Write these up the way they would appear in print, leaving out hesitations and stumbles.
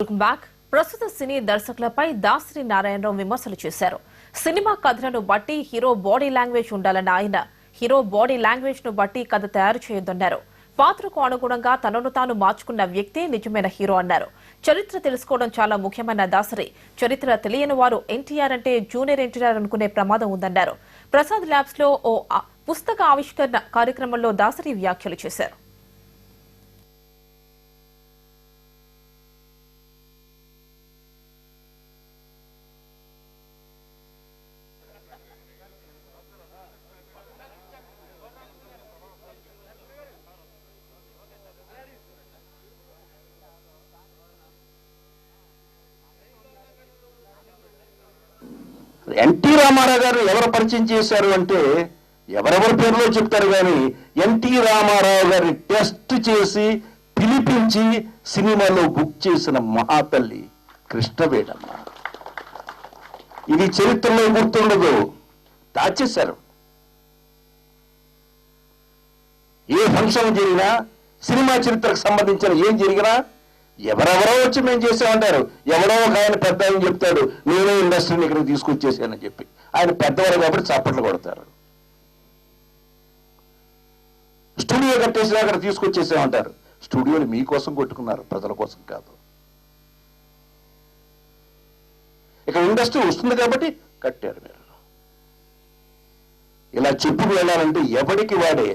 Welcome back. ప్రస్తుత సినీ దర్శకులపై దాసరి నారాయణరావు విమర్శలు చేశారు. సినిమా కథలను బట్టి హీరో బాడీ లాంగ్వేజ్ ఉండాలన్న ఆయన హీరో బాడీ లాంగ్వేజ్ ను బట్టి కథ తయారు చేయొద్దన్నారు. పాత్రకు అనుగుణంగా తనను తాను మార్చుకున్న వ్యక్తే నిజమైన హీరో అన్నారు. చరిత్ర తెలుసుకోవడం చాలా ముఖ్యమైన దాసరి చరిత్ర తెలియని వారు ఎన్టీఆర్ అంటే జూనియర్ ఎన్టీఆర్ అనుకునే ప్రమాదం ఉందన్నారు. ప్రసాద్ ల్యాబ్స్ లో ఓ పుస్తక ఆవిష్కరణ కార్యక్రమంలో దాసరి వ్యాఖ్యలు చేశారు. ఎన్టీ రామారావు గారు ఎవరు పరిచయం చేశారు అంటే ఎవరెవరి పేరులో చెప్తారు కానీ ఎన్టీ రామారావు గారిని టెస్ట్ చేసి పిలిపించి సినిమాలో బుక్ చేసిన మహాతల్లి కృష్ణవేణమ్మ. ఇది చరిత్రలో గుర్తుండదు, దాచేశారు. ఏ ఫంక్షన్ జరిగినా సినిమా చరిత్రకు సంబంధించిన ఏం జరిగినా ఎవరెవరో వచ్చి మేము చేసామంటారు. ఎవరో ఒక ఆయన పెద్ద ఆయన చెప్తాడు నేనే ఇండస్ట్రీని ఇక్కడికి తీసుకొచ్చేసానని చెప్పి. ఆయన పెద్దవారు కాబట్టి చప్పట్లు కొడతారు. స్టూడియో కట్టేసి అక్కడ తీసుకొచ్చేసామంటారు. స్టూడియోని మీకోసం కొట్టుకున్నారు, ప్రజల కోసం కాదు. ఇక్కడ ఇండస్ట్రీ వస్తుంది కాబట్టి కట్టారు మీరు. ఇలా చెప్పుకు వెళ్ళాలంటే ఎవరికి వాడే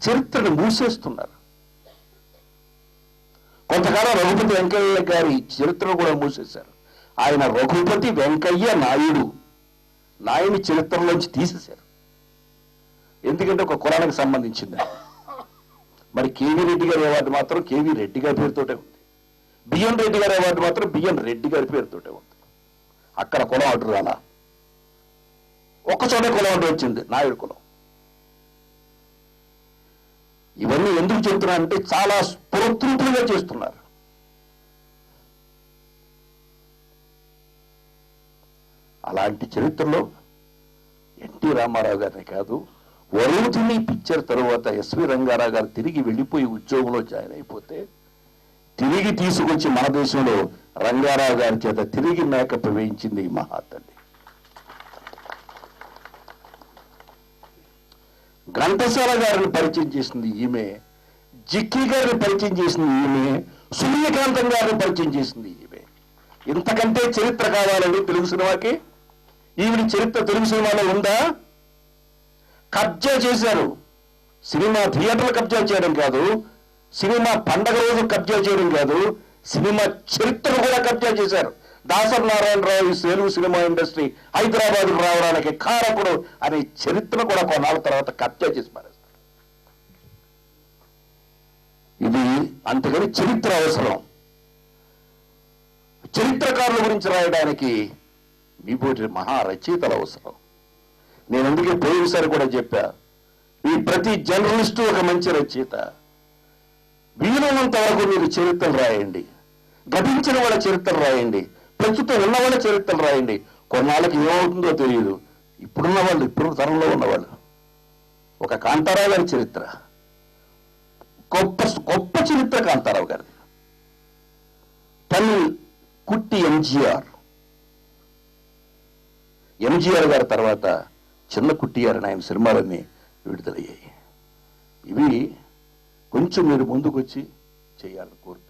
చరిత్రను మూసేస్తున్నారు. కొంతకాలం రఘుపతి వెంకయ్య గారి చరిత్రను కూడా మూసేశారు. ఆయన రఘుపతి వెంకయ్య నాయుడు నాయుని చరిత్రలోంచి తీసేశారు. ఎందుకంటే ఒక కులానికి సంబంధించింది. మరి కేవీ రెడ్డి గారి అవార్డు మాత్రం కేవీ రెడ్డి గారి పేరుతోటే ఉంది. బిఎన్ రెడ్డి గారి అవార్డు మాత్రం బిఎన్ రెడ్డి గారి పేరుతోటే ఉంది. అక్కడ కులం అడ్డు రాలా, ఒక్కచోటే కులం అడ్డు వచ్చింది, నాయుడు కులం. ఇవన్నీ ఎందుకు చెబుతున్నారంటే చాలా స్ఫూర్తిగా చేస్తున్నారు. అలాంటి చరిత్రలో ఎన్టీ రామారావు గారిని కాదు, వరుణుని పిక్చర్ తరువాత ఎస్వి రంగారావు గారు తిరిగి వెళ్ళిపోయి ఉద్యోగంలో జాయిన్ అయిపోతే తిరిగి తీసుకొచ్చి మన దేశంలో రంగారావు గారి చేత తిరిగి మేకప్ వేయించింది ఈ మహాతల్లి. ఘంటసాల గారిని పరిచయం చేసింది ఈమె, జిక్కి గారిని పరిచయం చేసింది ఈమె, సూర్యకాంతం గారిని పరిచయం చేసింది ఈమె. ఇంతకంటే చరిత్ర కావాలండి తెలుగు సినిమాకి? ఈవిడ చరిత్ర తెలుగు సినిమాలో ఉందా? కబ్జా చేశారు. సినిమా థియేటర్లు కబ్జా చేయడం కాదు, సినిమా పండగ రోజు కబ్జా చేయడం కాదు, సినిమా చరిత్రను కూడా కబ్జా చేశారు. దాసరి నారాయణరావు తెలుగు సినిమా ఇండస్ట్రీ హైదరాబాద్కు రావడానికి కారకుడు అనే చరిత్ర కూడా కొన్నాళ్ళ తర్వాత కబ్జా చేసి పారేస్తారు. ఇది అంతేగాని చరిత్ర అవసరం. చరిత్రకారుల గురించి రాయడానికి మీపోటి మహా రచయితలు అవసరం. నేను అందుకే పోయినసారి కూడా చెప్పా, ఈ ప్రతి జర్నలిస్టు ఒక మంచి రచయిత. వీలున్నంత వరకు మీరు చరిత్రలు రాయండి, గతించిన వాళ్ళ చరిత్రలు రాయండి, ప్రస్తుతం ఉన్నవాళ్ళ చరిత్రలు రాయండి. కొన్నాళ్ళకి ఏమవుతుందో తెలియదు. ఇప్పుడున్న వాళ్ళు, ఇప్పుడు తరంలో ఉన్నవాళ్ళు, ఒక కాంతారావు గారి చరిత్ర, గొప్ప గొప్ప చరిత్ర కాంతారావు గారిది. తమిళ్ కుట్టి ఎంజీఆర్ గారి తర్వాత చిన్న కుట్టియారు ఆయన సినిమాలన్నీ విడుదలయ్యాయి. ఇవి కొంచెం మీరు ముందుకు వచ్చి చేయాలని కోరుతున్నాను.